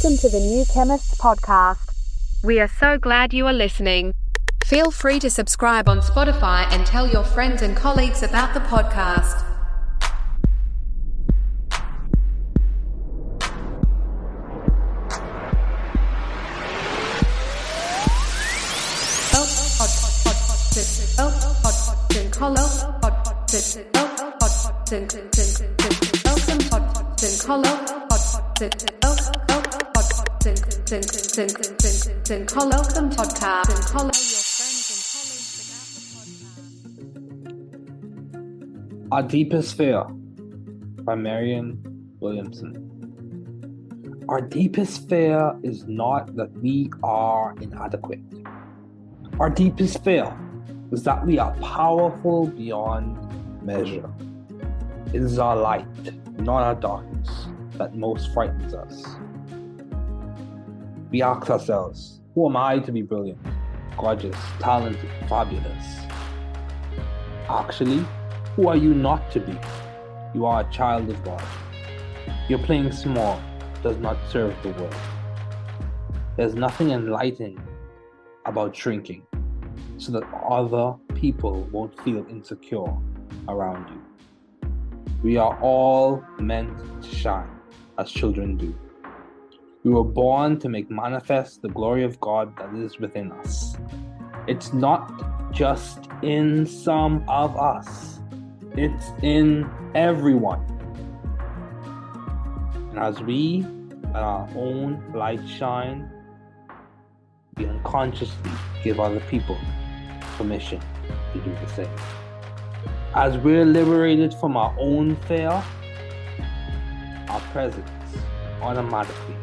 Welcome to the New Chemist podcast. We are so glad you are listening. Feel free to subscribe on Spotify and tell your friends and colleagues about the podcast. Our Deepest Fear by Marianne Williamson. Our deepest fear is not that we are inadequate. Our deepest fear is that we are powerful beyond measure. It is our light, not our darkness, that most frightens us. We ask ourselves, who am I to be brilliant, gorgeous, talented, fabulous? Actually, who are you not to be? You are a child of God. Your playing small does not serve the world. There's nothing enlightening about shrinking so that other people won't feel insecure around you. We are all meant to shine as children do. We were born to make manifest the glory of God that is within us. It's not just in some of us. It's in everyone. And as we let our own light shine, we unconsciously give other people permission to do the same. As we're liberated from our own fear, our presence automatically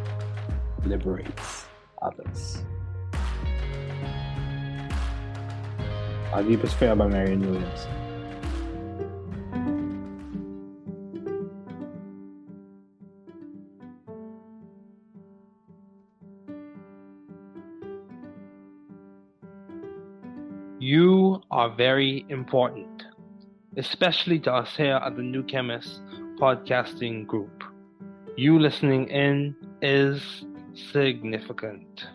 liberates others. Our Deepest Fear by Marianne Williamson. You are very important, especially to us here at the New Chemist podcasting group. You listening in is significant.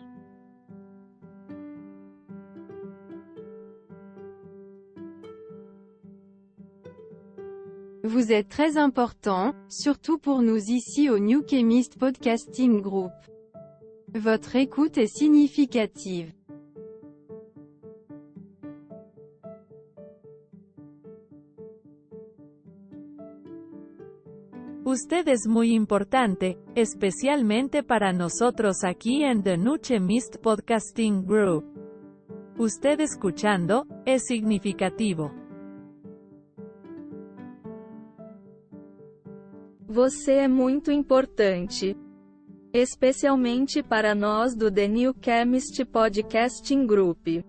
Vous êtes très important, surtout pour nous ici au New Chemist Podcasting Group. Votre écoute est significative. Usted es muy importante, especialmente para nosotros aquí en The New Chemist Podcasting Group. Usted escuchando, es significativo. Você é muito importante. Especialmente para nós do The New Chemist Podcasting Group.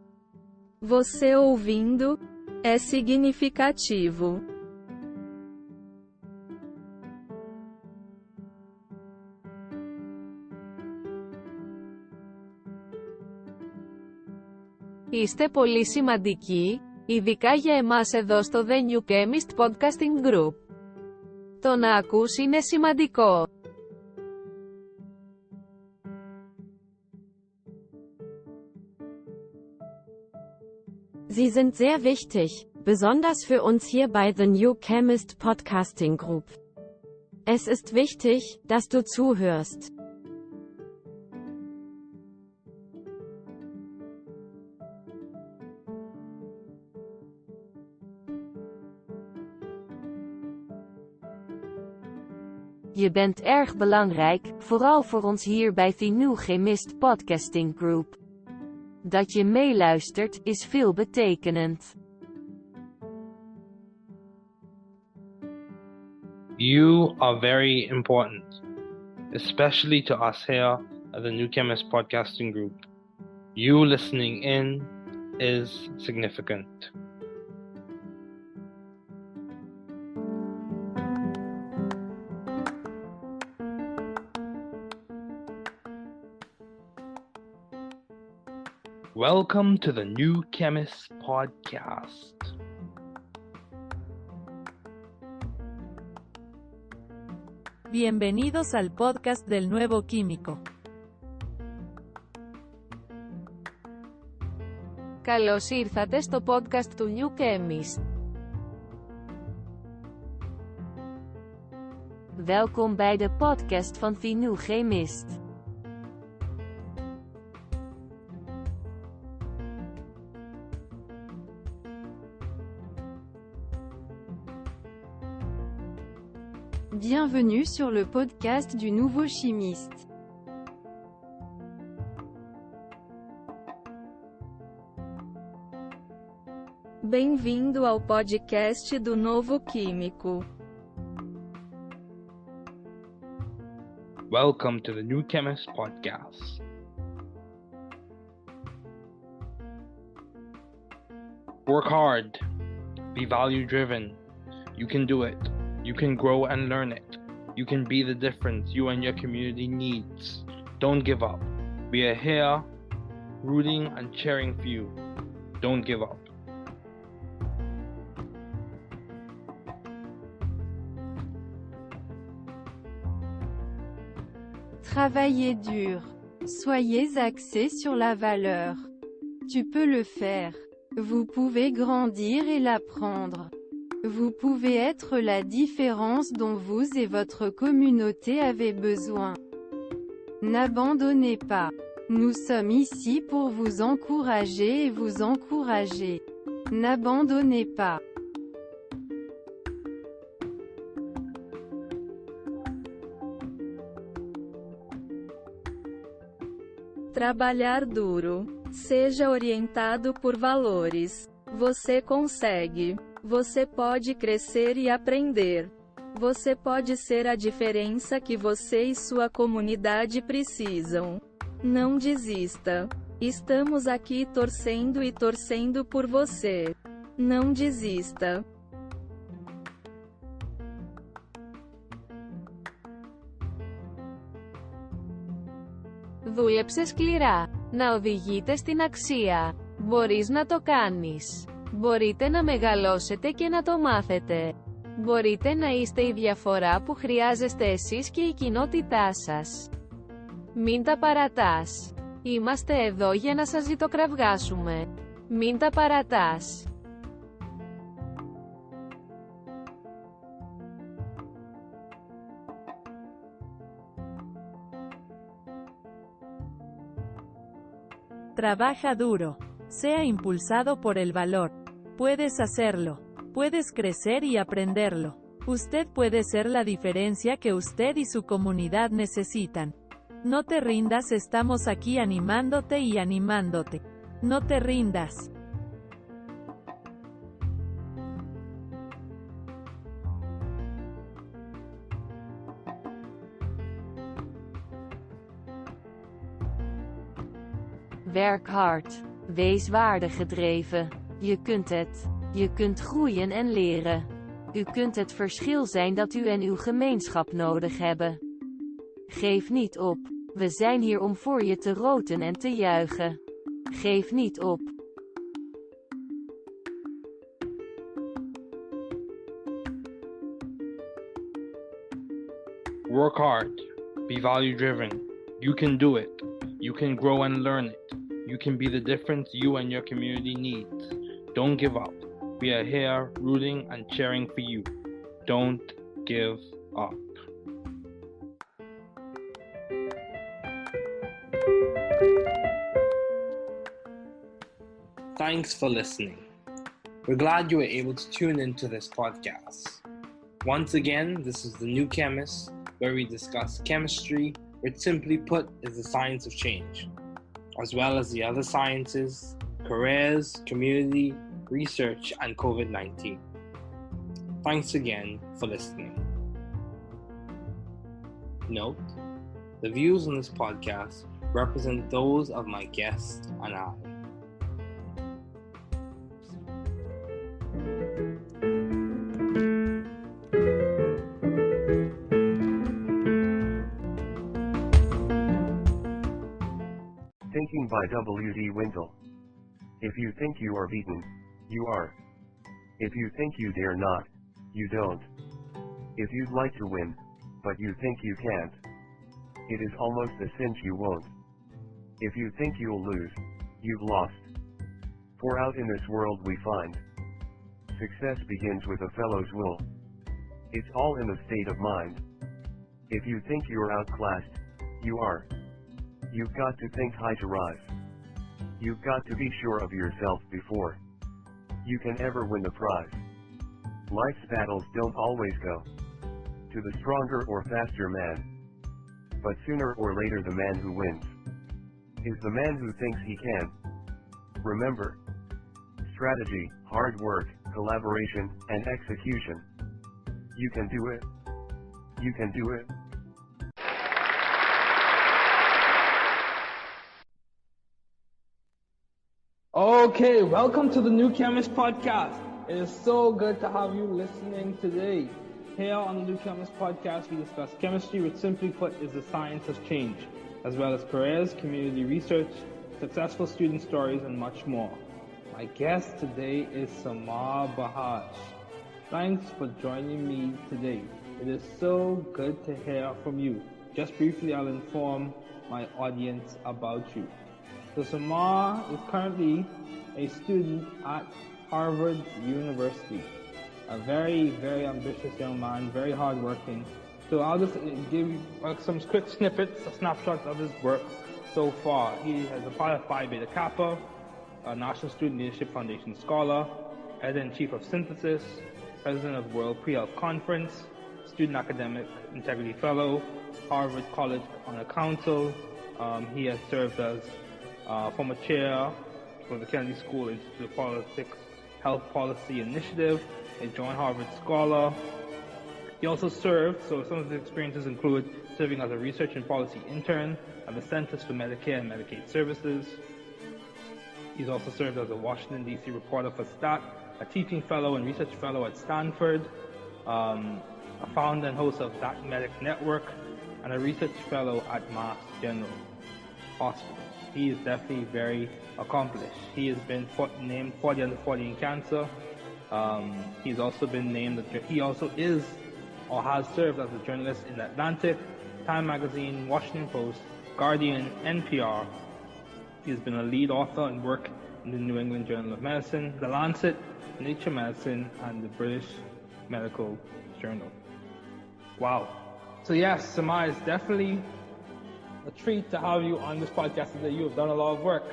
Você ouvindo, é significativo. Είστε πολύ σημαντικοί, ειδικά για εμάς εδώ στο The New Chemist Podcasting Group. Το να ακούς είναι σημαντικό. Sie sind sehr wichtig, besonders für uns hier bei The New Chemist Podcasting Group. Es ist wichtig, dass du zuhörst. Je bent erg belangrijk, vooral voor ons hier bij The New Chemist Podcasting Group. Dat je meeluistert, is veelbetekenend. You are very important, especially to us here at the New Chemist Podcasting Group. You listening in is significant. Welcome to the New Chemist Podcast. Bienvenidos al podcast del nuevo químico. Καλώς ήρθατε στο podcast του New Chemist. Welkom bij de podcast van The New Chemist. Bienvenue sur le podcast du nouveau chimiste. Bem-vindo ao podcast do novo químico. Welcome to the New Chemist podcast. Work hard. Be value driven. You can do it. You can grow and learn it. You can be the difference you and your community needs. Don't give up. We are here rooting and cheering for you. Don't give up. Travaillez dur. Soyez axé sur la valeur. Tu peux le faire. Vous pouvez grandir et l'apprendre. Vous pouvez être la différence dont vous et votre communauté avez besoin. N'abandonnez pas. Nous sommes ici pour vous encourager et vous encourager. N'abandonnez pas. Trabalhar duro. Seja orientado por valores. Você consegue. Você pode crescer e aprender. Você pode ser a diferença que você e sua comunidade precisam. Não desista. Estamos aqui torcendo e torcendo por você. Não desista. Δούλεψε σκληρά. Να οδηγείτε στην αξία. Μπορείς να το κάνεις. Μπορείτε να μεγαλώσετε και να το μάθετε. Μπορείτε να είστε η διαφορά που χρειάζεστε εσείς και η κοινότητά σας. Μην τα παρατάς. Είμαστε εδώ για να σας ζητοκραυγάσουμε. Μην τα παρατάς. Trabaja duro. Sea impulsado por el valor. Puedes hacerlo. Puedes crecer y aprenderlo. Usted puede ser la diferencia que usted y su comunidad necesitan. No te rindas, estamos aquí animándote y animándote. No te rindas. Werk hard. Wees waardegedreven. Je kunt het. Je kunt groeien en leren. U kunt het verschil zijn dat u en uw gemeenschap nodig hebben. Geef niet op. We zijn hier om voor je te roten en te juichen. Geef niet op. Work hard. Be value driven. You can do it. You can grow and learn it. You can be the difference you and your community needs. Don't give up. We are here rooting and cheering for you. Don't give up. Thanks for listening. We're glad you were able to tune into this podcast. Once again, this is The New Chemist, where we discuss chemistry, which simply put is the science of change, as well as the other sciences, careers, community, research, and COVID-19. Thanks again for listening. Note, the views on this podcast represent those of my guest and I. Thinking by W.D. Wintle. If you think you are beaten, you are. If you think you dare not, you don't. If you'd like to win, but you think you can't, it is almost a cinch you won't. If you think you'll lose, you've lost. For out in this world we find, success begins with a fellow's will. It's all in the state of mind. If you think you're outclassed, you are. You've got to think high to rise. You've got to be sure of yourself before you can ever win the prize. Life's battles don't always go to the stronger or faster man, but sooner or later the man who wins is the man who thinks he can. Remember, strategy, hard work, collaboration, and execution. You can do it. You can do it. Okay, welcome to the New Chemist podcast. It is so good to have you listening today. Here on the New Chemist podcast, we discuss chemistry, which simply put is the science of change, as well as careers, community research, successful student stories, and much more. My guest today is Simar Bajaj. Thanks for joining me today. It is so good to hear from you. Just briefly, I'll inform my audience about you. So Simar is currently a student at Harvard University. A very, very ambitious young man, very hardworking. So I'll just give you some quick snippets, snapshots of his work so far. He has a part of Phi Beta Kappa, a National Student Leadership Foundation Scholar, Editor-in-Chief of Synthesis, President of World Pre-Health Conference, Student Academic Integrity Fellow, Harvard College Honor Council. He has served as former chair for the Kennedy School Institute of Politics Health Policy Initiative, a Joint Harvard Scholar. He also served, so some of his experiences include serving as a research and policy intern at the Centers for Medicare and Medicaid Services. He's also served as a Washington, D.C. reporter for STAT, a teaching fellow and research fellow at Stanford, a founder and host of That Medic Network, and a research fellow at Mass General Hospital. He is definitely very accomplished. He has been named 40 under 40 in cancer. He's also been named, he also is or has served as a journalist in The Atlantic, Time Magazine, Washington Post, Guardian, NPR. He's been a lead author and worked in the New England Journal of Medicine, The Lancet, Nature Medicine, and the British Medical Journal. Wow. So yes, Simar, is definitely a treat to have you on this podcast today. You have done a lot of work,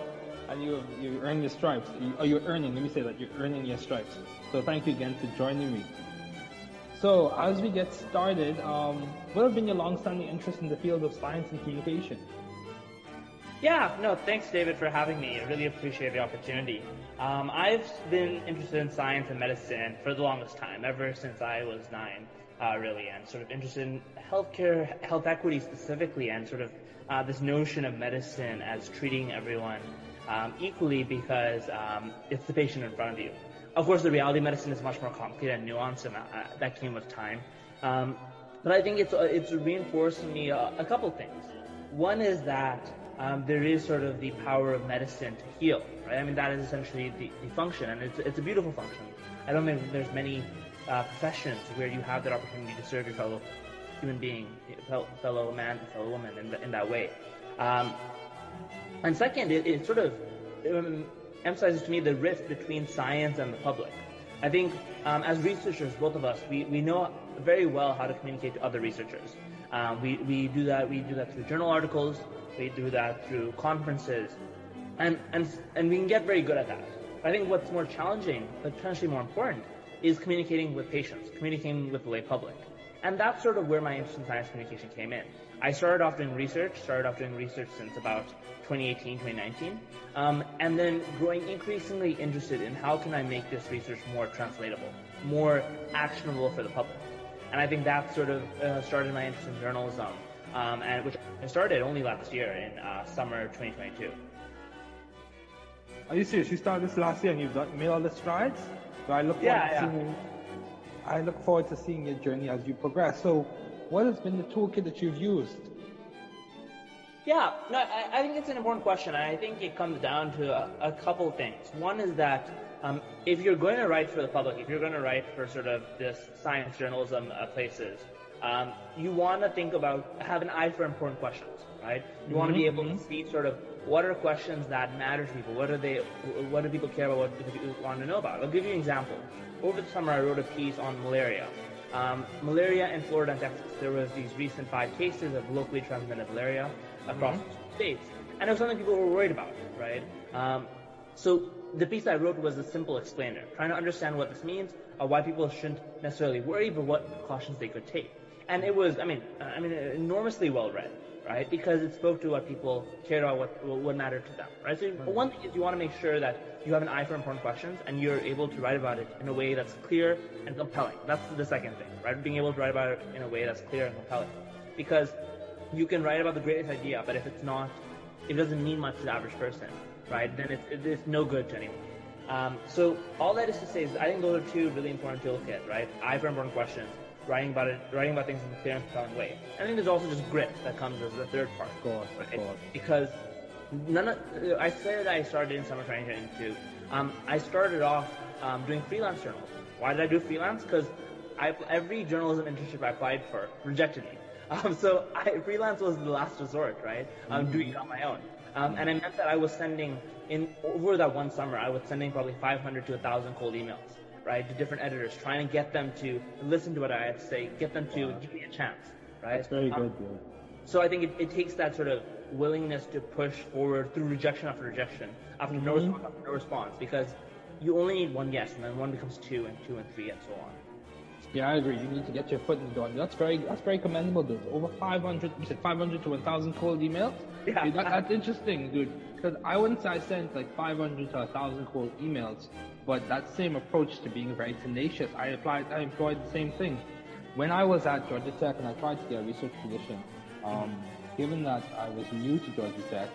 and you earned your stripes. You're earning your stripes. So thank you again for joining me. So as we get started, what have been your long-standing interest in the field of science and communication? Yeah, no, thanks David for having me. I really appreciate the opportunity. I've been interested in science and medicine for the longest time, ever since I was 9, really, and sort of interested in healthcare, health equity specifically, and sort of this notion of medicine as treating everyone equally because it's the patient in front of you. Of course, the reality of medicine is much more complicated and nuanced, and that came with time. But I think it's reinforced in me a couple things. One is that there is sort of the power of medicine to heal, right? I mean, that is essentially the function, and it's a beautiful function. I don't think there's many professions where you have that opportunity to serve your fellow human being, fellow man, fellow woman in that way. And second, it sort of emphasizes to me the rift between science and the public. I think as researchers, both of us, we know very well how to communicate to other researchers. We do that through journal articles, we do that through conferences, and we can get very good at that. I think what's more challenging, but potentially more important, is communicating with patients, communicating with the lay public. And that's sort of where my interest in science communication came in. I started off doing research since about 2018, 2019, and then growing increasingly interested in how can I make this research more translatable, more actionable for the public. And I think that sort of started my interest in journalism, and which I started only last year in summer 2022. Are you serious? You started this last year and you've made all the strides? So I look forward to seeing your journey as you progress. So what has been the toolkit that you've used? Yeah, no, I think it's an important question. And I think it comes down to a couple things. One is that if you're going to write for the public, if you're going to write for sort of this science journalism places, you want to have an eye for important questions. right? You want to be able to see sort of what are questions that matter to people, what do people care about, what do people want to know about. I'll give you an example. Over the summer, I wrote a piece on malaria. Malaria in Florida and Texas. There was these recent 5 cases of locally transmitted malaria across the states, and it was something people were worried about, right? So the piece I wrote was a simple explainer, trying to understand what this means, why people shouldn't necessarily worry, but what precautions they could take. And it was, enormously well read, right? Because it spoke to what people cared about, what mattered to them, right? So one thing is you want to make sure that you have an eye for important questions and you're able to write about it in a way that's clear and compelling. That's the second thing, right? Being able to write about it in a way that's clear and compelling. Because you can write about the greatest idea, but if it doesn't mean much to the average person, right? Then it's no good to anyone. So all that is to say is I think those are 2 really important toolkits, right? Eye for important questions, writing about things in a clear and compelling way. I think there's also just grit that comes as the third part. Of course. Because I said I started in summer 2022. I started off doing freelance journalism. Why did I do freelance? Because every journalism internship I applied for rejected me. So freelance was the last resort, right? Doing it on my own. And it meant that I was sending, over that one summer, I was sending probably 500 to 1,000 cold emails, right, to different editors, trying to get them to listen to what I had to say, get them to give me a chance, right? That's very good, dude. So I think it takes that sort of willingness to push forward through rejection after no response, because you only need one yes, and then 1 becomes 2, and 2 and 3, and so on. Yeah, I agree. You need to get your foot in the door. That's very commendable, dude. Over 500, you said 500 to 1,000 cold emails? Yeah. Dude, that's interesting, dude. Because I wouldn't say I sent like 500 to 1,000 cold emails, but that same approach to being very tenacious, I employed the same thing. When I was at Georgia Tech and I tried to get a research position, given that I was new to Georgia Tech,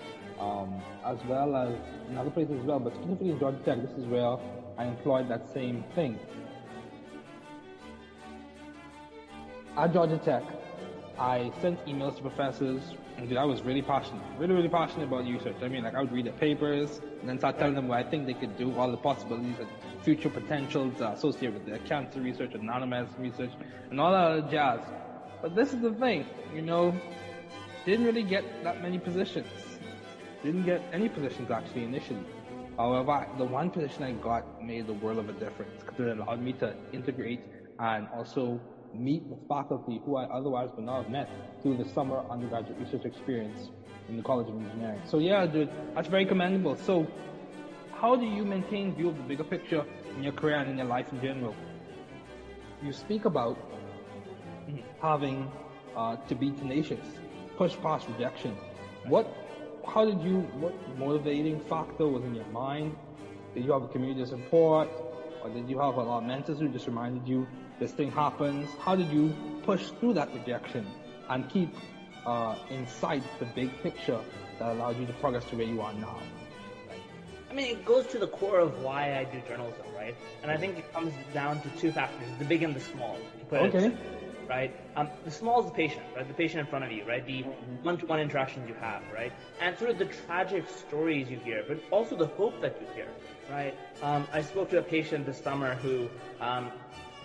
as well as in other places as well, but specifically in Georgia Tech, this is where I employed that same thing. At Georgia Tech, I sent emails to professors, and dude, I was really passionate about research. I mean, like, I would read their papers, and then start telling them what I think they could do, all the possibilities and future potentials associated with their cancer research and nanomedicine research, and all that other jazz. But this is the thing, didn't really get that many positions. Didn't get any positions, actually, initially. However, the one position I got made the world of a difference, because it allowed me to integrate and also meet with faculty who I otherwise would not have met through the summer undergraduate research experience in the College of Engineering. So yeah, dude, that's very commendable. So how do you maintain view of the bigger picture in your career and in your life in general? You speak about having to be tenacious, push past rejection. What motivating factor was in your mind? Did you have a community of support, or did you have a lot of mentors who just reminded you this thing happens? How did you push through that rejection and keep in sight the big picture that allowed you to progress to where you are now? I mean, it goes to the core of why I do journalism, right? And I think it comes down to 2 factors, the big and the small. Okay. Right? The small is the patient, right? The patient in front of you, right? The one-to-one interactions you have, right? And sort of the tragic stories you hear, but also the hope that you hear, right? I spoke to a patient this summer who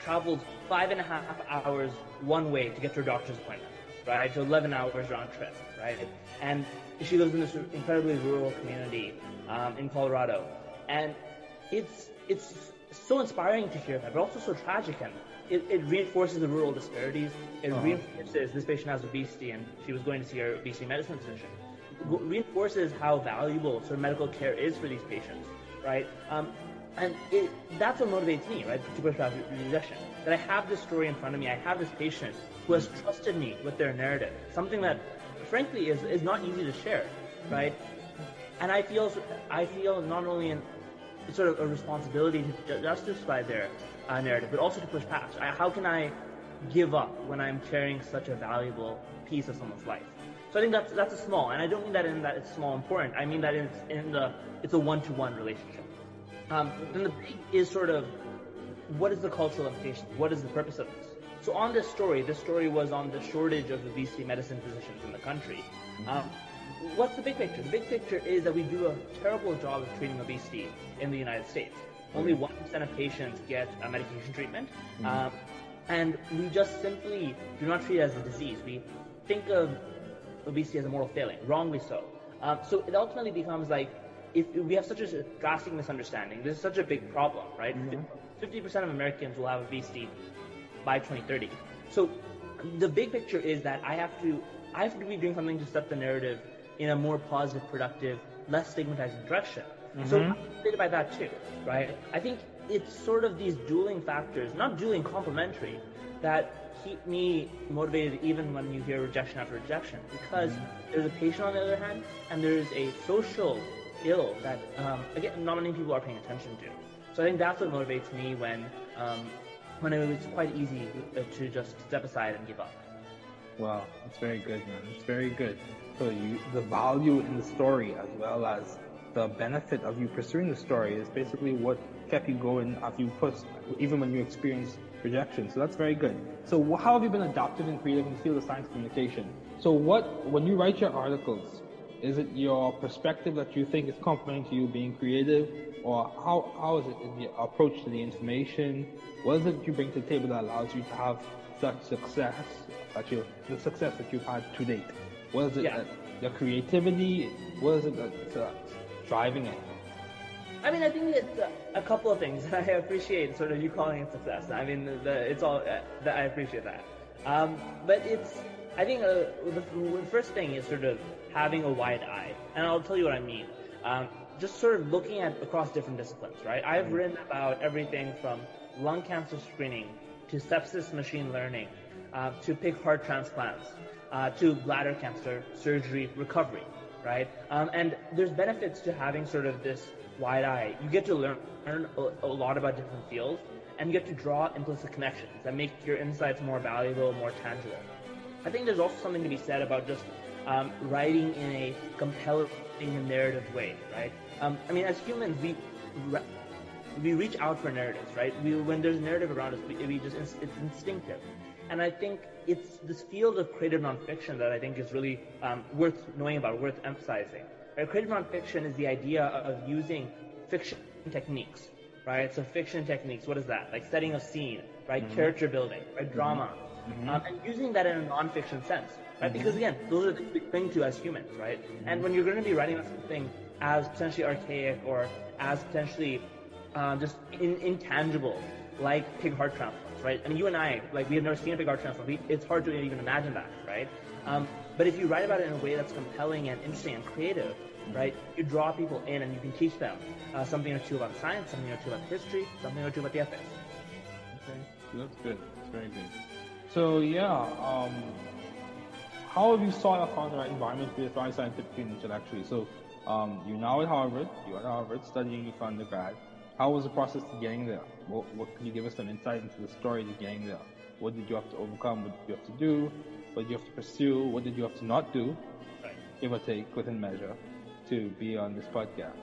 traveled 5.5 hours one way to get to her doctor's appointment, right? To 11 hours round trip, right? And she lives in this incredibly rural community in Colorado, and it's so inspiring to hear that, but also so tragic, and it reinforces the rural disparities. It reinforces this patient has obesity, and she was going to see her obesity medicine physician. It reinforces how valuable sort of medical care is for these patients, right? And that's what motivates me, right, to push past rejection. That I have this story in front of me, I have this patient who has trusted me with their narrative, something that, frankly, is not easy to share, right? And I feel not only sort of a responsibility to justify their narrative, but also to push past. How can I give up when I'm carrying such a valuable piece of someone's life? So I think that's a small, and I don't mean that in that it's small important. I mean that it's a one-to-one relationship. Then the big is sort of, what is the cultural implication? What is the purpose of this? So on this story was on the shortage of obesity medicine physicians in the country. What's the big picture? The big picture is that we do a terrible job of treating obesity in the United States. Only 1% of patients get medication treatment, and we just simply do not treat it as a disease. We think of obesity as a moral failing, wrongly so. So it ultimately becomes like, if we have such a drastic misunderstanding, this is such a big problem, right? 50% of Americans will have obesity by 2030. So the big picture is that I have to be doing something to set the narrative in a more positive, productive, less stigmatizing direction. So I'm motivated by that too, right? I think it's sort of these dueling factors, not dueling, complementary, that keep me motivated even when you hear rejection after rejection. Because there's a patient on the other hand, and there's a social ill that, again, not many people are paying attention to. So I think that's what motivates me when it was quite easy to just step aside and give up. Wow, that's very good, man. It's very good. So the value in the story, as well as the benefit of you pursuing the story, is basically what kept you going after you pushed, even when you experienced rejection. So that's very good. So how have you been adaptive and creative in the field of science communication? So when you write your articles, is it your perspective that you think is complementing to you being creative, or how is it in the approach to the information? What is it that you bring to the table that allows you to have such success, the success that you've had to date? What is it, the creativity? What is it that's driving it? I mean, I think it's a couple of things. I appreciate sort of you calling it success. I mean, it's all, I appreciate that. But I think the first thing is sort of having a wide eye. And I'll tell you what I mean. Just sort of looking at across different disciplines, right? I've written about everything from lung cancer screening to sepsis machine learning, to pig heart transplants, to bladder cancer surgery recovery, right? And there's benefits to having sort of this wide eye. You get to learn a lot about different fields, and you get to draw implicit connections that make your insights more valuable, more tangible. I think there's also something to be said about just writing in a compelling and narrative way, right? I mean, as humans, we reach out for narratives, right? When there's a narrative around us, it's instinctive. And I think it's this field of creative nonfiction that I think is really worth knowing about, worth emphasizing. Creative nonfiction is the idea of using fiction techniques, right? So fiction techniques, what is that? Like setting a scene, right? Character building, right? Drama. And using that in a nonfiction sense, right? Because again, those are the things we cling to as humans, right? And when you're going to be writing about something as potentially archaic or as potentially just intangible, like pig heart transplants, right? I mean, you and I, like, we have never seen a pig heart transplant. It's hard to even imagine that, right? But if you write about it in a way that's compelling and interesting and creative, right, you draw people in and you can teach them something or two about science, something or two about history, something or two about the ethics. Okay, that's good. That's very good. So how have you found the right environment for your thriving scientifically and intellectually? So you're now at Harvard. You're at Harvard studying for undergrad. How was the process to getting there? What can you give us some insight into the story to getting there? What did you have to overcome? What did you have to do? What did you have to pursue? What did you have to not do? Right. Give or take, within measure, to be on this podcast.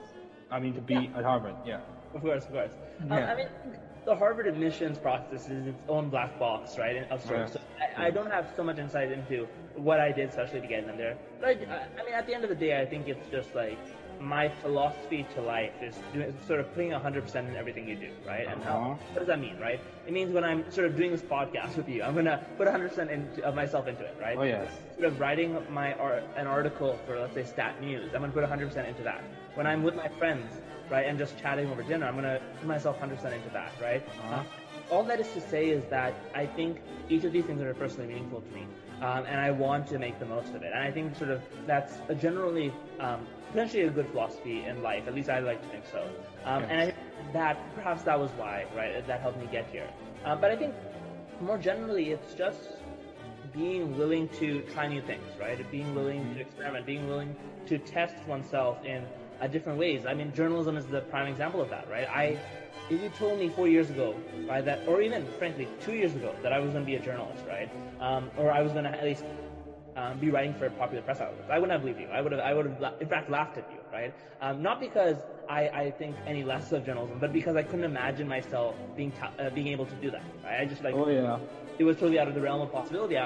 I mean, to be at Harvard. Yeah. Of course. I mean, the Harvard admissions process is its own black box, right, of sorts. So I don't have so much insight into what I did, especially to get in there. But I mean, at the end of the day, I think it's just like my philosophy to life is sort of putting 100% in everything you do, right? And what does that mean, right? It means when I'm sort of doing this podcast with you, I'm going to put 100% of myself into it, right? Oh, yes. Sort of writing an article for, let's say, Stat News, I'm going to put 100% into that. When I'm with my friends, right, and just chatting over dinner, I'm going to put myself 100% into that, right? All that is to say is that I think each of these things are personally meaningful to me, and I want to make the most of it. And I think sort of that's a generally potentially a good philosophy in life. At least I like to think so. And I think that perhaps that was why, right, that helped me get here. But I think more generally, it's just being willing to try new things, right? Being willing to experiment, being willing to test oneself in different ways. I mean, journalism is the prime example of that, right? If you told me 4 years ago, right, that, or even frankly 2 years ago, that I was going to be a journalist, right, or I was going to at least be writing for popular press outlets, I wouldn't have believed you. I would have in fact laughed at you, right? Not because I think any less of journalism, but because I couldn't imagine myself being able to do that, right? I just like, it was totally out of the realm of possibility.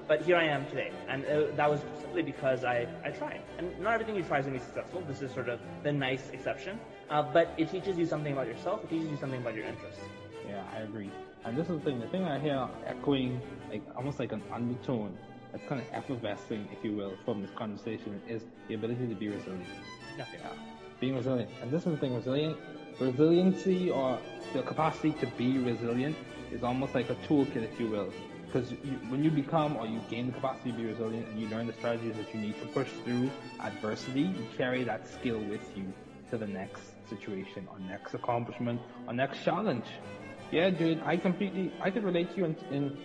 But here I am today, and that was simply because I tried. And not everything you try is going to be successful. This is sort of the nice exception. But it teaches you something about yourself. It teaches you something about your interests. Yeah, I agree. And this is the thing I hear echoing, like almost like an undertone that's kind of effervescing, if you will, from this conversation is the ability to be resilient. Yeah. Being resilient. And this is the thing, resiliency or the capacity to be resilient is almost like a toolkit, if you will. Because when you become or you gain the capacity to be resilient and you learn the strategies that you need to push through adversity, you carry that skill with you to the next situation or next accomplishment or next challenge. Yeah, dude, I could relate to you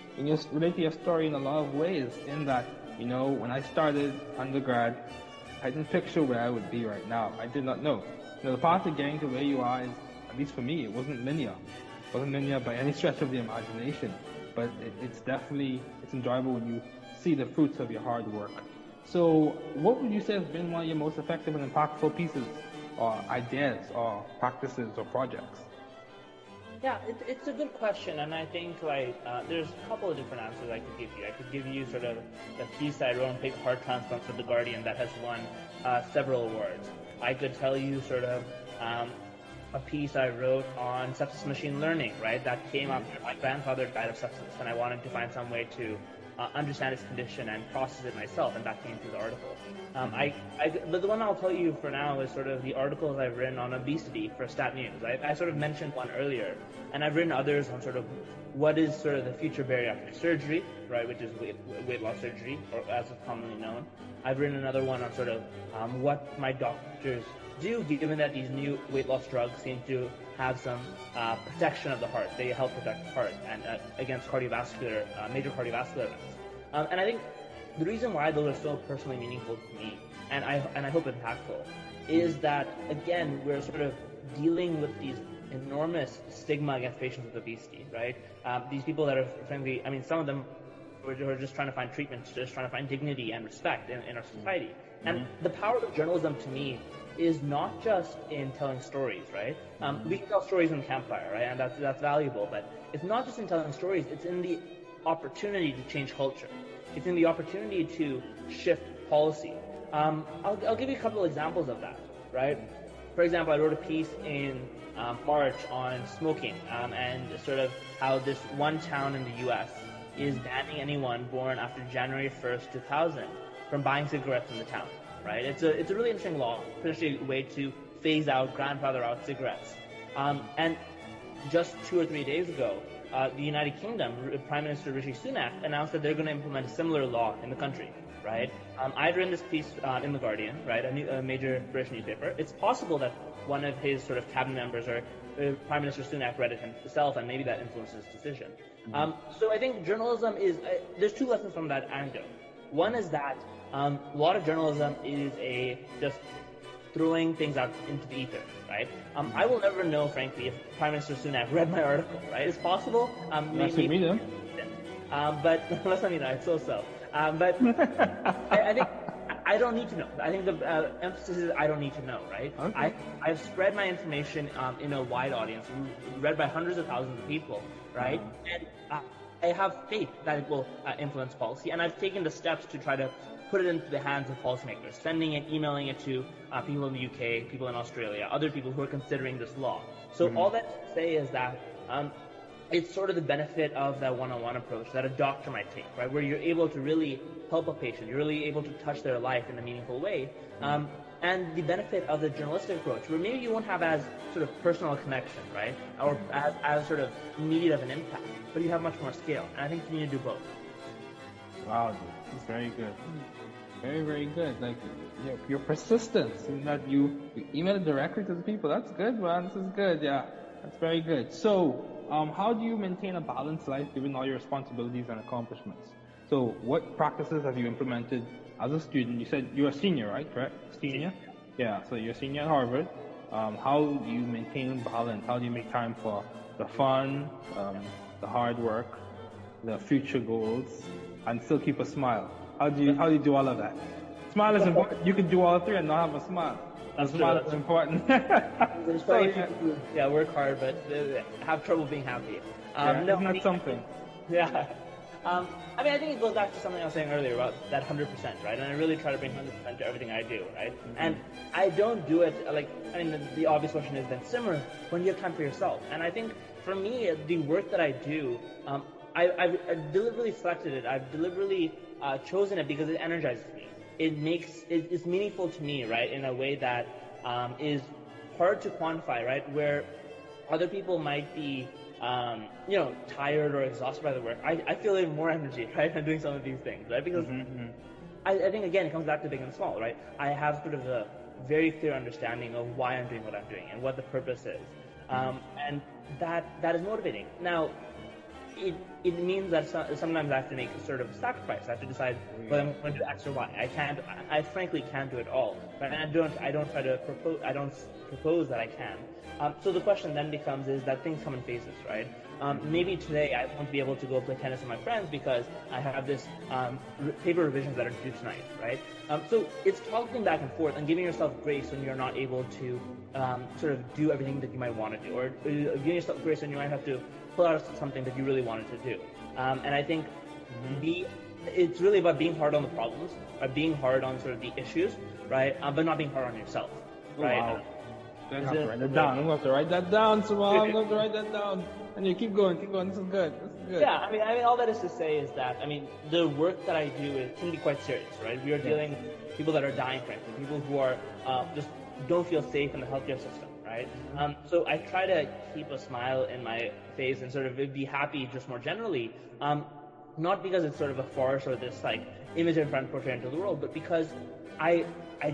relate to your story in a lot of ways, in that, when I started undergrad, I didn't picture where I would be right now. I did not know. The path to getting to where you are is, at least for me, it wasn't linear. It wasn't linear by any stretch of the imagination, but it's enjoyable when you see the fruits of your hard work. So what would you say has been one of your most effective and impactful pieces or ideas or practices or projects? Yeah, it's a good question, and I think there's a couple of different answers I could give you. I could give you sort of the piece I wrote on pig heart transplants for The Guardian that has won several awards. I could tell you sort of a piece I wrote on sepsis machine learning, right? That came after my grandfather died of sepsis, and I wanted to find some way to understand his condition and process it myself, and that came through the article. But the one I'll tell you for now is sort of the articles I've written on obesity for Stat News. I sort of mentioned one earlier, and I've written others on sort of what is sort of the future bariatric surgery, right, which is weight loss surgery, or as it's commonly known. I've written another one on sort of what my doctors do, given that these new weight loss drugs seem to have some protection of the heart. They help protect the heart and against major cardiovascular events. And I think the reason why those are so personally meaningful to me, and I hope impactful, is that, again, we're sort of dealing with these enormous stigma against patients with obesity, right? These people that are, frankly, some of them who are just trying to find treatment, just trying to find dignity and respect in our society. And the power of journalism, to me, is not just in telling stories, right? We can tell stories in the campfire, right? And that's valuable, but it's not just in telling stories, it's in the opportunity to change culture. It's in the opportunity to shift policy. I'll give you a couple of examples of that, right? For example, I wrote a piece in March on smoking and sort of how this one town in the U.S. is banning anyone born after January 1st, 2000 from buying cigarettes in the town, right? It's a really interesting law, especially a way to phase out, grandfather out cigarettes. And just 2 or 3 days ago, the United Kingdom, Prime Minister Rishi Sunak announced that they're going to implement a similar law in the country, right? I'd written this piece in The Guardian, right, a major British newspaper. It's possible that one of his sort of cabinet members or Prime Minister Sunak read it himself, and maybe that influenced his decision. So I think journalism is, there's 2 lessons from that anecdote. One is that a lot of journalism is just throwing things out into the ether, right? I will never know, frankly, if Prime Minister Sunak read my article, right? It's possible. Maybe, but unless it's so. But I think I don't need to know. I think the emphasis is I don't need to know, right? Okay. I've spread my information in a wide audience, read by hundreds of thousands of people, right? And I have faith that it will influence policy, and I've taken the steps to try to put it into the hands of policymakers, sending it, emailing it to people in the UK, people in Australia, other people who are considering this law. So all that to say is that it's sort of the benefit of that one-on-one approach that a doctor might take, right, where you're able to really help a patient, you're really able to touch their life in a meaningful way, and the benefit of the journalistic approach, where maybe you won't have as sort of personal connection, right, or as sort of immediate of an impact, but you have much more scale, and I think you need to do both. Wow, dude, this is very good. Very, very good. Like, your persistence in that you email it directly to the people. That's good, man. This is good. Yeah, that's very good. So, how do you maintain a balanced life given all your responsibilities and accomplishments? So, what practices have you implemented as a student? You said you're a senior, right? Correct? Senior? Yeah. So you're a senior at Harvard. How do you maintain balance? How do you make time for the fun, the hard work, the future goals, and still keep a smile? How do you do all of that? Smile is important. You can do all 3 and not have a smile. A smile is important. There's probably people who work hard but have trouble being happy. Isn't that something? Yeah. I think it goes back to something I was saying earlier about that 100%, right? And I really try to bring 100% to everything I do, right? And I don't do it the obvious question is then, Simar, when you have time for yourself? And I think for me, the work that I do, I've deliberately selected it. I've deliberately chosen it because it energizes me. It's meaningful to me, right, in a way that is hard to quantify, right, where other people might be tired or exhausted by the work. I feel even more energy, right, when doing some of these things, right, because I think, again, it comes back to big and small, right? I have sort of a very clear understanding of why I'm doing what I'm doing and what the purpose is. And that is motivating. Now, it means that sometimes I have to make a sort of sacrifice. I have to decide whether I'm going to do X or Y. I frankly can't do it all. Right? And I don't propose that I can. So the question then becomes is that things come in phases, right? Maybe today I won't be able to go play tennis with my friends because I have this paper revisions that are due tonight, right? So it's talking back and forth and giving yourself grace when you're not able to sort of do everything that you might want to do, or giving yourself grace when you might have to pull out something that you really wanted to do. And I think it's really about being hard on the problems, or being hard on sort of the issues, right? But not being hard on yourself, right? Wow. I'm going to write that down. I'm going to have to write that down, Simar. I'm going to write that down. And you keep going. This is good. Yeah, I mean, all that is to say is that, the work that I do can be quite serious, right? We are dealing with people that are dying, frankly, people who are just don't feel safe in the healthcare system, right? So I try to keep a smile in my face and sort of be happy just more generally, not because it's sort of a farce or this like image I'm trying to portray into the world, but because I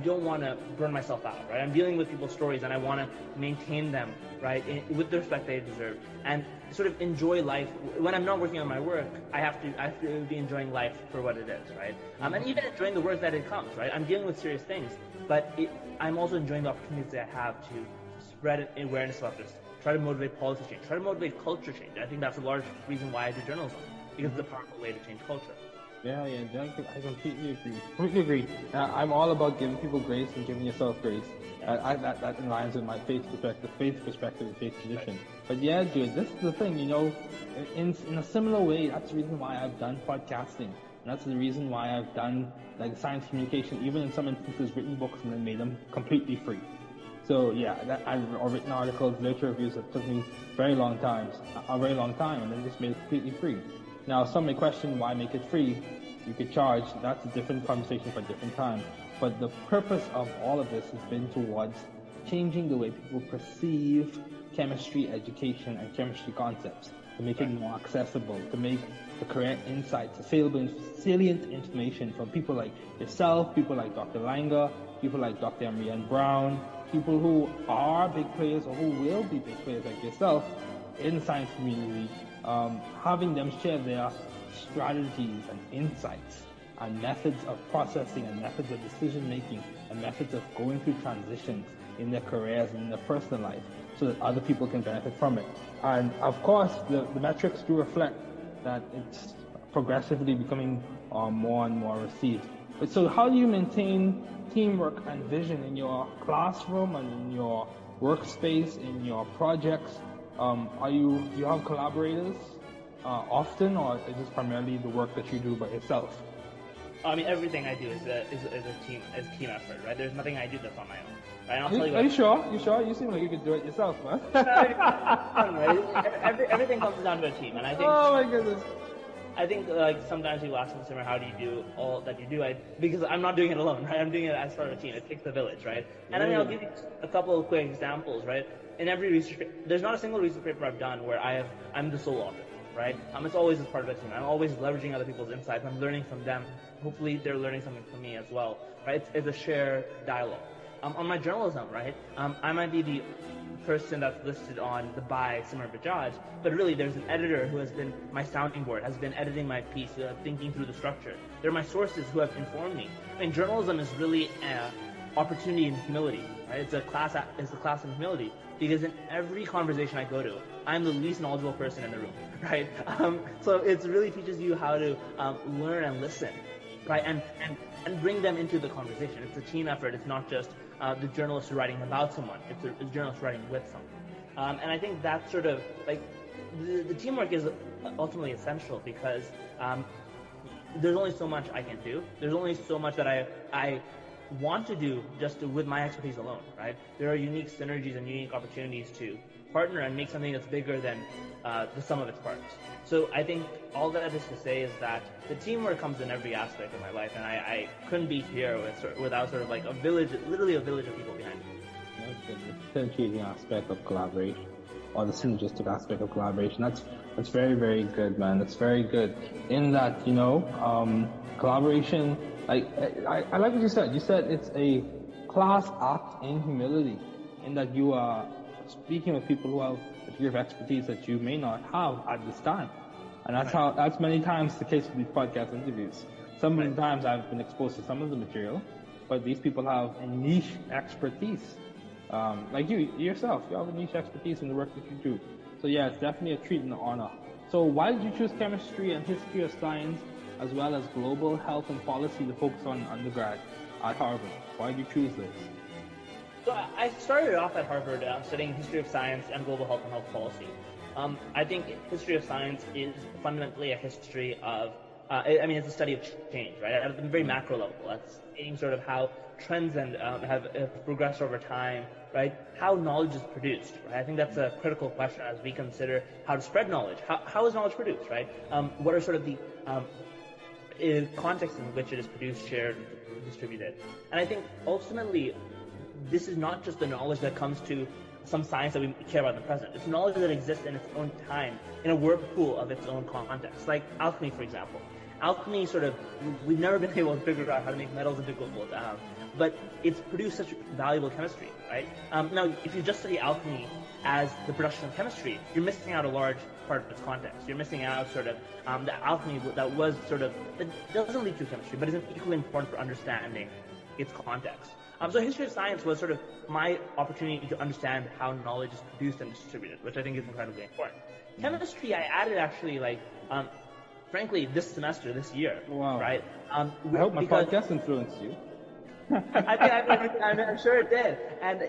don't want to burn myself out, right? I'm dealing with people's stories and I want to maintain them, right, with the respect they deserve, and sort of enjoy life. When I'm not working on my work, I have to be enjoying life for what it is, right? And even enjoying the work that it comes, right? I'm dealing with serious things, but I'm also enjoying the opportunities that I have to spread awareness about this, try to motivate policy change, try to motivate culture change. I think that's a large reason why I do journalism, because it's a powerful way to change culture. Yeah, I completely agree. I'm all about giving people grace and giving yourself grace. That aligns with my faith perspective and faith tradition. But yeah, dude, this is the thing, in a similar way, that's the reason why I've done podcasting. And that's the reason why I've done like science communication, even in some instances written books and then made them completely free. So yeah, I've written articles, literature reviews that took me a very long time, and then just made it completely free. Now, some may question why make it free. You could charge. That's a different conversation for a different time. But the purpose of all of this has been towards changing the way people perceive chemistry education and chemistry concepts, to make it more accessible, to make the correct insights, salient information from people like yourself, people like Dr. Langer, people like Dr. Amrian Brown, people who are big players or who will be big players like yourself in the science community, having them share their strategies and insights and methods of processing and methods of decision making and methods of going through transitions in their careers and in their personal life so that other people can benefit from it. And of course, the metrics do reflect that it's progressively becoming more and more received. But so how do you maintain teamwork and vision in your classroom and in your workspace, in your projects? Do you have collaborators often, or is this primarily the work that you do by yourself? Everything I do is a team effort, right? There's nothing I do that's on my own. Right? And I'll tell you Are you sure? You sure? You seem like you could do it yourself, man. Everything comes down to a team, and I think. Oh my goodness. I think sometimes people ask me, Simar, how do you do all that you do? Because I'm not doing it alone, right? I'm doing it as part of a team. It takes the village, right? And I'll give you a couple of quick examples, right? In every research paper, there's not a single research paper I've done where I'm the sole author, right? It's always as part of a team. I'm always leveraging other people's insights. I'm learning from them. Hopefully they're learning something from me as well, right? It's a shared dialogue. On my journalism, right? I might be the person that's listed on the by Simar Bajaj, but really there's an editor who has been my sounding board, has been editing my piece, thinking through the structure. They're my sources who have informed me. Journalism is really an opportunity in humility, right? It's a class in humility, because in every conversation I go to, I'm the least knowledgeable person in the room, right? So it really teaches you how to learn and listen, right? And bring them into the conversation. It's a team effort. It's not just the journalist writing about someone. It's a journalist writing with someone. And I think that's sort of like the teamwork is ultimately essential, because there's only so much I can do. There's only so much that I want to do just with my expertise alone, right? There are unique synergies and unique opportunities to partner and make something that's bigger than the sum of its parts. So I think all that is to say is that the teamwork comes in every aspect of my life, and I couldn't be here without sort of like a village, literally a village of people behind me. The differentiating aspect of collaboration, or the synergistic aspect of collaboration, that's very, very good, man. That's very good. In that, collaboration, I like what you said. You said it's a class act in humility, in that you are speaking with people who have a degree of expertise that you may not have at this time. And that's many times the case with these podcast interviews. Some of the times I've been exposed to some of the material, but these people have a niche expertise. Like you yourself, you have a niche expertise in the work that you do. So yeah, it's definitely a treat and an honor. So why did you choose chemistry and history of science, as well as global health and policy to focus on undergrad at Harvard? Why did you choose those? So I started off at Harvard studying history of science and global health and health policy. I think history of science is fundamentally a history of, it's a study of change, right? At a very macro level, that's seeing sort of how trends and have progressed over time, right? How knowledge is produced, right? I think that's a critical question as we consider how to spread knowledge. How is knowledge produced, right? What are sort of the contexts in which it is produced, shared, distributed? And I think ultimately, this is not just the knowledge that comes to some science that we care about in the present. It's knowledge that exists in its own time, in a whirlpool of its own context. Like alchemy, for example. Alchemy we've never been able to figure out how to make metals into gold, but it's produced such valuable chemistry, right? Now, if you just study alchemy as the production of chemistry, you're missing out a large part of its context. You're missing out sort of the alchemy that doesn't lead to chemistry, but is equally important for understanding its context. So history of science was sort of my opportunity to understand how knowledge is produced and distributed, which I think is incredibly important. Chemistry, I added actually frankly, this semester, this year, wow. Right? I hope my podcast influenced you. I'm sure it did. And,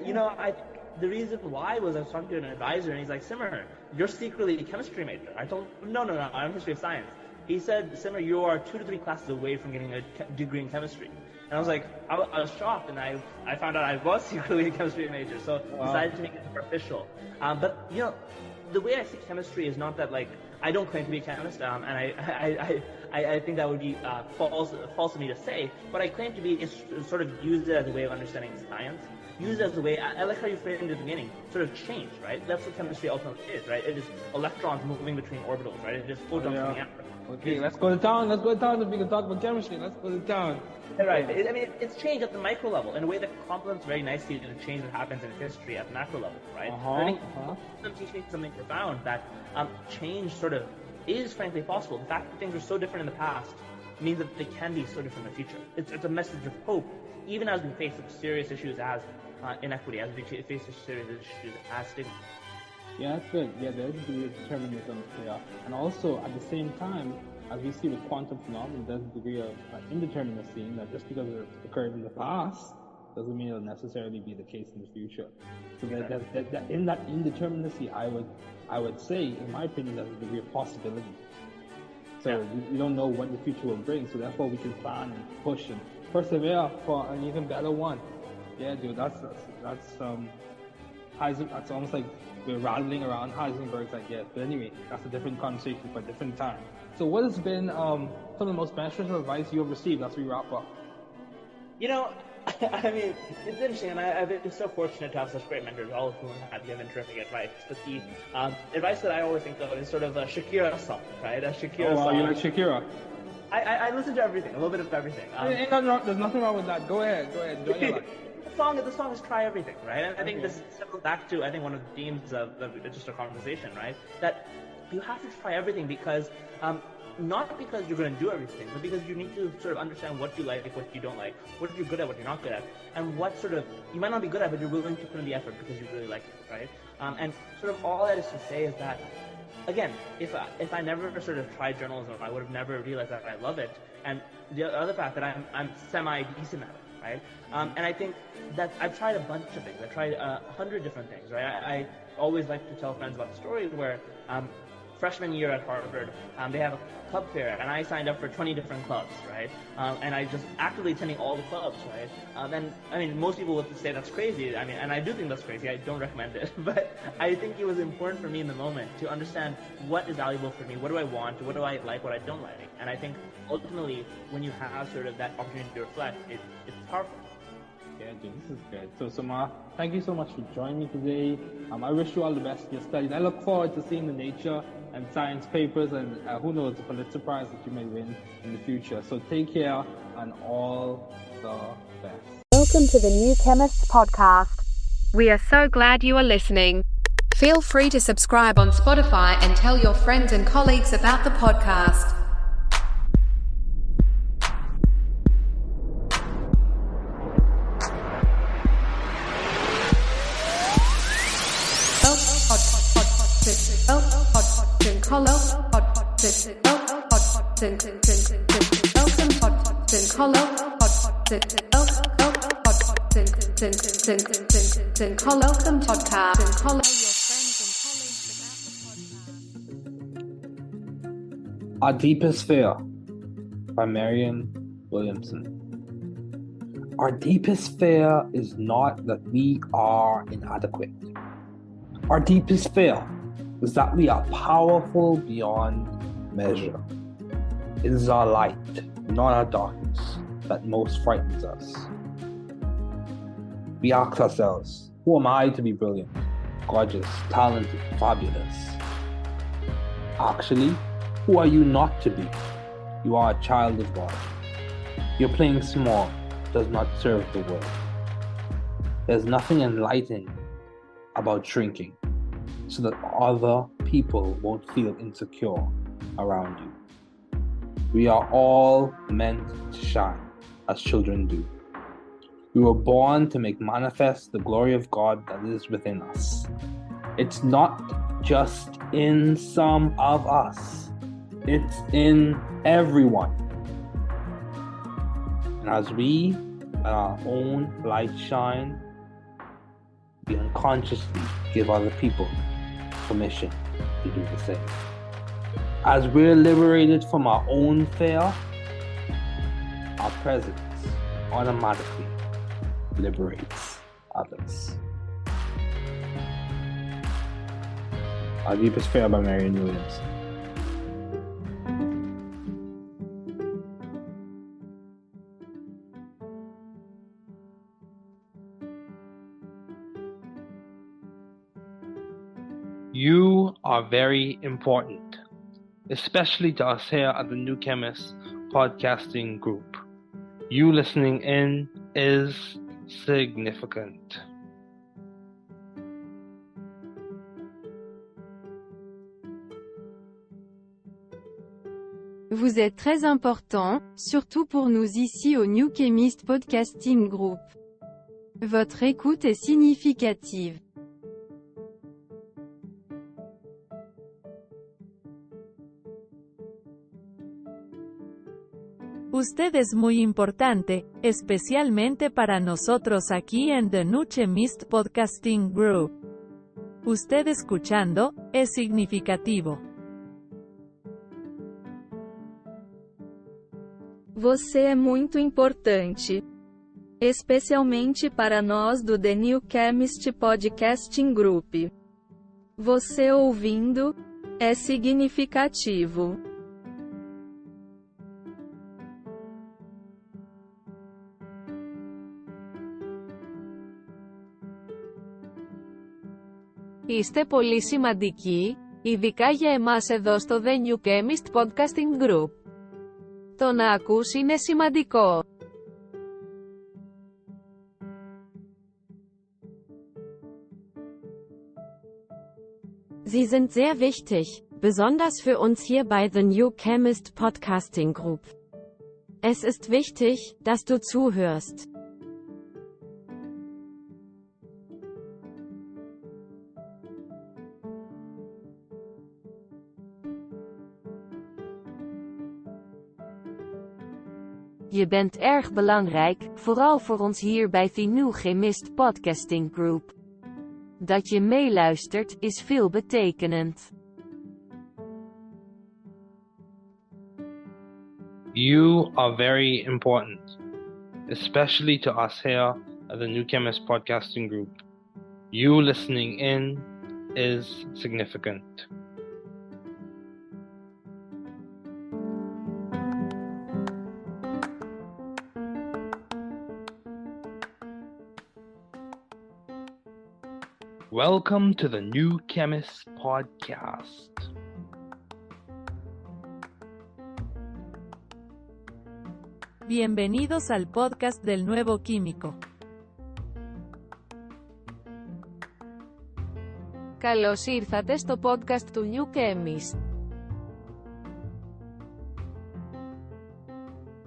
the reason why was I was talking to an advisor, and he's like, Simar, you're secretly a chemistry major. I told him, no, I'm history of science. He said, Simar, you are 2 to 3 classes away from getting a degree in chemistry. And I was like, I was shocked, and I found out I was secretly a chemistry major, so decided to make it more official. But, the way I see chemistry is not that, I don't claim to be a chemist, and I think that would be false of me to say. What I claim to be is sort of use it as a way of understanding science. Use it as a way, I like how you framed it at the beginning, sort of change, right? That's what chemistry ultimately is, right? It is electrons moving between orbitals, right? It is photons coming out. Okay, let's go to town. If we can talk about chemistry, let's go to town. Right. It's change at the micro level in a way that complements very nicely to the change that happens in history at the macro level, right? I think them teaching something profound, that change sort of is frankly possible. The fact that things are so different in the past means that they can be so different in the future. It's a message of hope, even as we face such serious issues as inequity, as we face such serious issues as stigma. Yeah, that's good. Yeah, there's a degree of determinism here. And also, at the same time, as we see with quantum phenomena, there's a degree of indeterminacy, that just because it occurred in the past doesn't mean it'll necessarily be the case in the future. So that in that indeterminacy, I would say, in my opinion, there's a degree of possibility. So we don't know what the future will bring, so therefore we can plan and push and persevere for an even better one. Yeah, dude, that's almost like we're rattling around Heisenberg's ideas. But anyway, that's a different conversation for a different time. So what has been some of the most beneficial advice you have received as we wrap up? It's interesting, and I've been so fortunate to have such great mentors, all of whom have given terrific advice. But the advice that I always think of is sort of a Shakira song, right? A Shakira song. You like Shakira? I listen to everything, a little bit of everything. There's nothing wrong with that. Go ahead, enjoy your life. The song is try everything, right? And I think this circles back to, one of the themes of just our conversation, right? That you have to try everything because, not because you're going to do everything, but because you need to sort of understand what you like, what you don't like, what you're good at, what you're not good at, and what sort of, you might not be good at, but you're willing to put in the effort because you really like it, right? And sort of all that is to say is that, again, if I never sort of tried journalism, I would have never realized that I love it. And the other fact that I'm semi-decent at it. Right? And I think that I've tried a bunch of things. I've tried 100 different things, right? I always like to tell friends about the story where freshman year at Harvard, they have a club fair, and I signed up for 20 different clubs, right? And I just actively attending all the clubs, right? And I mean, most people would say that's crazy. I mean, and I do think that's crazy. I don't recommend it, but I think it was important for me in the moment to understand what is valuable for me, what do I want, what do I like, what I don't like. And I think ultimately, when you have sort of that opportunity to reflect, it's powerful. Yeah, dude, this is good. So, Simar, thank you so much for joining me today. I wish you all the best in your studies. I look forward to seeing the Nature and Science papers, and who knows, the Pulitzer Prize that you may win in the future. So take care, and all the best. Welcome to the New Chemist podcast. We are so glad you are listening. Feel free to subscribe on Spotify and tell your friends and colleagues about the podcast. Our Deepest Fear by Marianne Williamson. Our deepest fear is not that we are inadequate. Our deepest fear is that we are powerful beyond measure. It is our light, not our darkness, that most frightens us. We ask ourselves, who am I to be brilliant, gorgeous, talented, fabulous? Actually, who are you not to be? You are a child of God. Your playing small does not serve the world. There's nothing enlightening about shrinking so that other people won't feel insecure around you. We are all meant to shine as children do. We were born to make manifest the glory of God that is within us. It's not just in some of us, it's in everyone. And as we let our own light shine, we unconsciously give other people permission to do the same. As we're liberated from our own fear, our presence automatically liberates others. Our Deepest Fear by Marianne Williamson. You are very important, especially to us here at the New Chemist podcasting group. You listening in is significant. Vous êtes très important, surtout pour nous ici au New Chemist Podcasting Group. Votre écoute est significative. Usted es muy importante, especialmente para nosotros aquí en The New Chemist Podcasting Group. Usted escuchando, es significativo. Você é muito importante. Especialmente para nós do The New Chemist Podcasting Group. Você ouvindo, é significativo. Είστε πολύ σημαντικοί, ειδικά για εμάς εδώ στο The New Chemist Podcasting Group. Το να ακούς είναι σημαντικό. Sie sind sehr wichtig, besonders für uns hier bei The New Chemist Podcasting Group. Es ist wichtig, dass du zuhörst. Je bent erg belangrijk, vooral voor ons hier bij The New Chemist Podcasting Group. Dat je meeluistert, is veelbetekenend. You are very important, especially to us here at the New Chemist podcasting group. You listening in is significant. Welcome to the New Chemist podcast. Bienvenidos al podcast del nuevo químico. Καλώς ήρθατε στο podcast του New Chemist.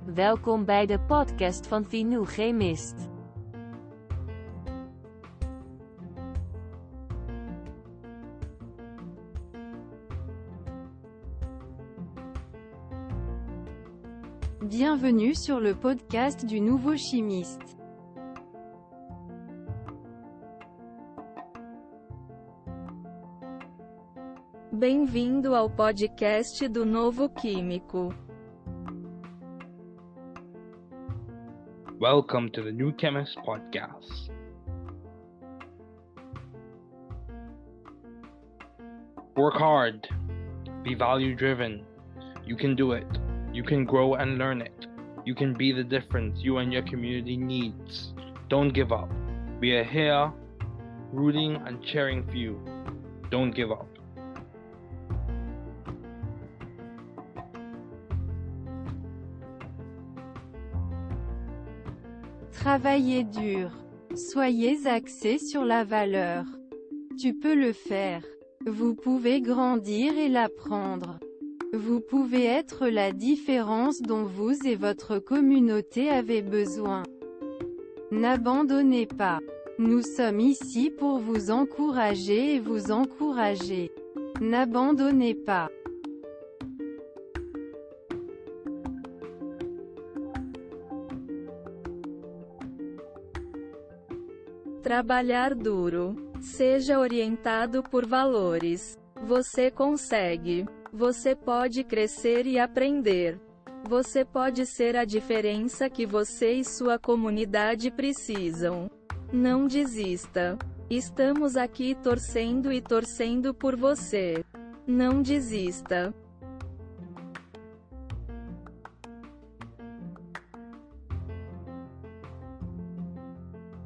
Welkom bij de podcast van The New Chemist. Bienvenue sur le podcast du nouveau chimiste. Bem-vindo ao podcast do novo químico. Welcome to the New Chemist podcast. Work hard. Be value-driven. You can do it. You can grow and learn it. You can be the difference you and your community needs. Don't give up. We are here, rooting and cheering for you. Don't give up. Travaillez dur. Soyez axés sur la valeur. Tu peux le faire. Vous pouvez grandir et l'apprendre. Vous pouvez être la différence dont vous et votre communauté avez besoin. N'abandonnez pas. Nous sommes ici pour vous encourager et vous encourager. N'abandonnez pas. Trabalhar duro. Seja orientado por valores. Você consegue. Você pode crescer e aprender. Você pode ser a diferença que você e sua comunidade precisam. Não desista. Estamos aqui torcendo e torcendo por você. Não desista.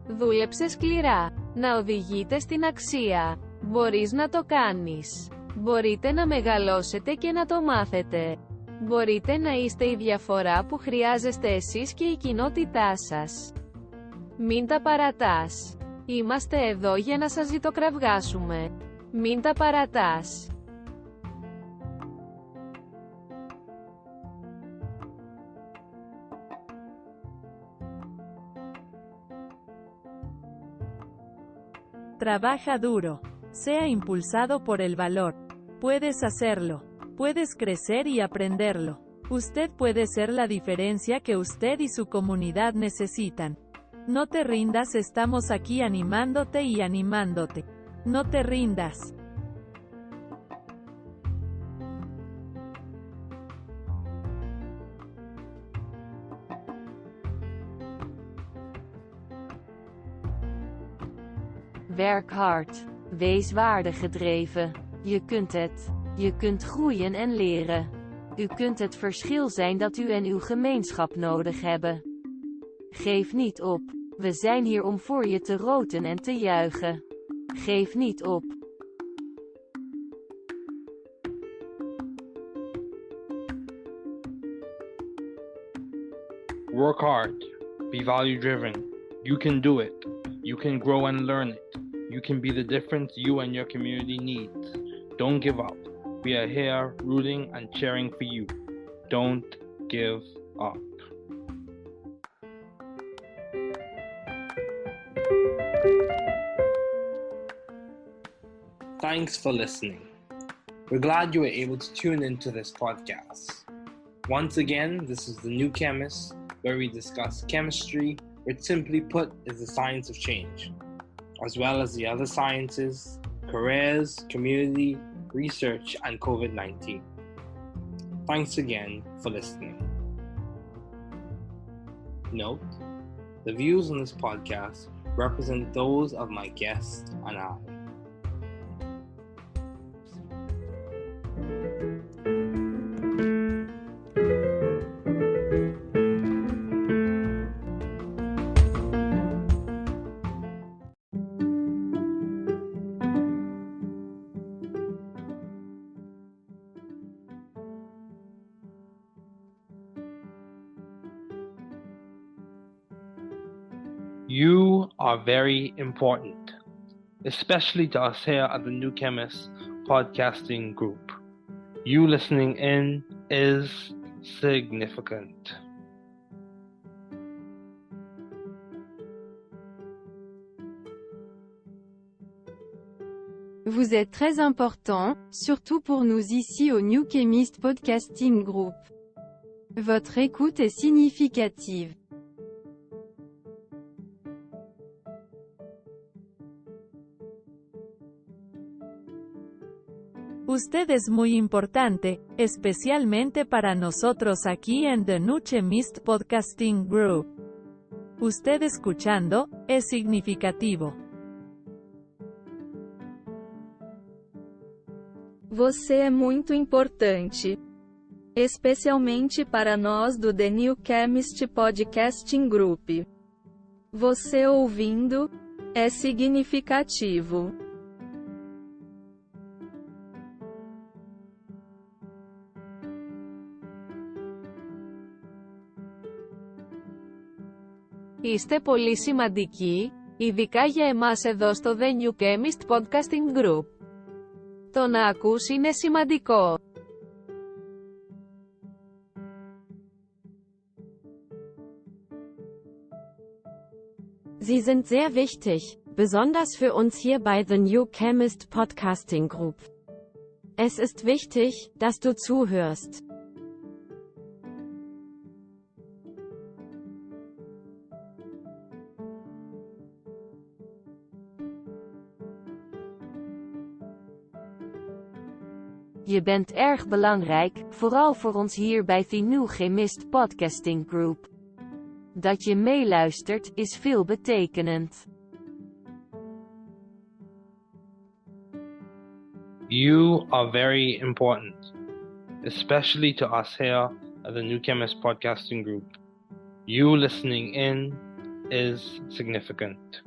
Δούλεψε σκληρά. Να οδηγείτε στην αξία. Μπορείς να το κάνεις. Μπορείτε να μεγαλώσετε και να το μάθετε. Μπορείτε να είστε η διαφορά που χρειάζεστε εσείς και η κοινότητά σας. Μην τα παρατάς. Είμαστε εδώ για να σας ζητοκραυγάσουμε. Μην τα παρατάς. Trabaja duro. Sea impulsado por el valor. Puedes hacerlo. Puedes crecer y aprenderlo. Usted puede ser la diferencia que usted y su comunidad necesitan. No te rindas, estamos aquí animándote y animándote. No te rindas. Werk hard. Wees waardegedreven. Je kunt het. Je kunt groeien en leren. U kunt het verschil zijn dat u en uw gemeenschap nodig hebben. Geef niet op. We zijn hier om voor je te roten en te juichen. Geef niet op. Work hard. Be value-driven. You can do it. You can grow and learn it. You can be the difference you and your community needs. Don't give up. We are here rooting and cheering for you. Don't give up. Thanks for listening. We're glad you were able to tune into this podcast. Once again, this is The New Chemist, where we discuss chemistry, which simply put is the science of change, as well as the other sciences, careers, community, research, and COVID-19. Thanks again for listening. Note, the views on this podcast represent those of my guest and I. You are very important, especially to us here at the New Chemist podcasting group. You listening in is significant. Vous êtes très important, surtout pour nous ici au New Chemist Podcasting Group. Votre écoute est significative. Usted es muy importante, especialmente para nosotros aquí en The New Chemist Podcasting Group. Usted escuchando, es significativo. Você é muito importante. Especialmente para nós do The New Chemist Podcasting Group. Você ouvindo, é significativo. Είστε πολύ σημαντικοί, ειδικά για εμάς εδώ στο The New Chemist Podcasting Group. Το να ακούς είναι σημαντικό. Sie sind sehr wichtig, besonders für uns hier bei The New Chemist Podcasting Group. Es ist wichtig, dass du zuhörst. Je bent erg belangrijk, vooral voor ons hier bij The New Chemist Podcasting Group. Dat je meeluistert, is veelbetekenend. You are very important, especially to us here at the New Chemist Podcasting Group. You listening in is significant.